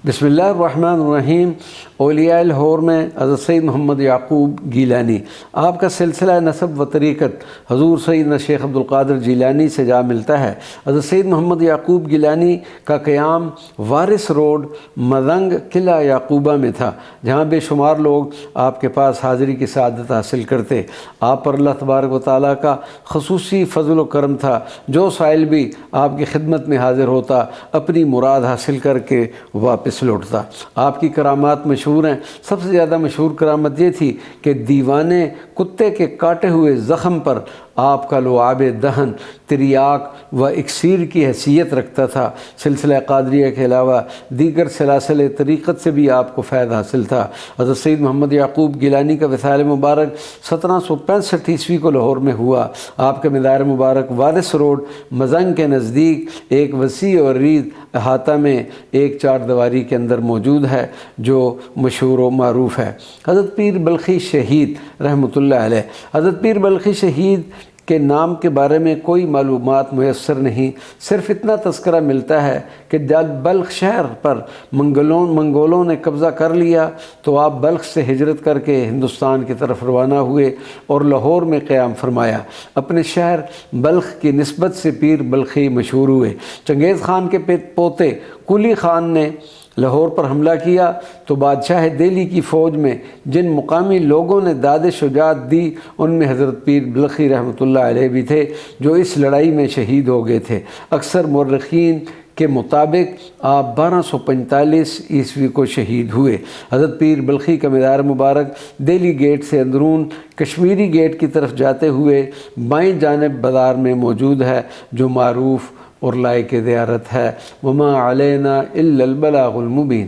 بسم اللہ الرحمن الرحیم۔ اولیاء لاہور میں حضرت سید محمد یعقوب گیلانی، آپ کا سلسلہ نسب و طریقت حضور سیدنا شیخ عبدالقادر جیلانی سے جا ملتا ہے۔ حضرت سید محمد یعقوب گیلانی کا قیام وارث روڈ مدنگ قلعہ یعقوبہ میں تھا، جہاں بے شمار لوگ آپ کے پاس حاضری کی سعادت حاصل کرتے۔ آپ پر اللہ تبارک و تعالیٰ کا خصوصی فضل و کرم تھا۔ جو سائل بھی آپ کی خدمت میں حاضر ہوتا اپنی مراد حاصل کر کے واپس لوٹتا۔ آپ کی کرامات مشہور ہیں۔ سب سے زیادہ مشہور کرامت یہ تھی کہ دیوانے کتے کے کاٹے ہوئے زخم پر آپ کا لعاب دہن تریاک و اکسیر کی حیثیت رکھتا تھا۔ سلسلہ قادریہ کے علاوہ دیگر سلاسل طریقت سے بھی آپ کو فیض حاصل تھا۔ حضرت سید محمد یعقوب گیلانی کا وصال مبارک 1765 عیسوی کو لاہور میں ہوا۔ آپ کا مزار مبارک وارث روڈ مزنگ کے نزدیک ایک وسیع اور عریض احاطہ میں ایک چار دیواری کے اندر موجود ہے، جو مشہور و معروف ہے۔ حضرت پیر بلخی شہید رحمۃ اللہ علیہ، حضرت پیر بلخی شہید کے نام کے بارے میں کوئی معلومات میسر نہیں، صرف اتنا تذکرہ ملتا ہے کہ جب بلخ شہر پر منگولوں نے قبضہ کر لیا تو آپ بلخ سے ہجرت کر کے ہندوستان کی طرف روانہ ہوئے اور لاہور میں قیام فرمایا۔ اپنے شہر بلخ کی نسبت سے پیر بلخی مشہور ہوئے۔ چنگیز خان کے پوتے قلی خان نے لاہور پر حملہ کیا تو بادشاہ دہلی کی فوج میں جن مقامی لوگوں نے داد شجاعت دی ان میں حضرت پیر بلخی رحمۃ اللہ علیہ بھی تھے، جو اس لڑائی میں شہید ہو گئے تھے۔ اکثر مورخین کے مطابق آپ 1245 عیسوی کو شہید ہوئے۔ حضرت پیر بلخی کا مزار مبارک دہلی گیٹ سے اندرون کشمیری گیٹ کی طرف جاتے ہوئے بائیں جانب بازار میں موجود ہے، جو معروف اور لائق زیارت ہے۔ وما علینا الا البلاغ المبین۔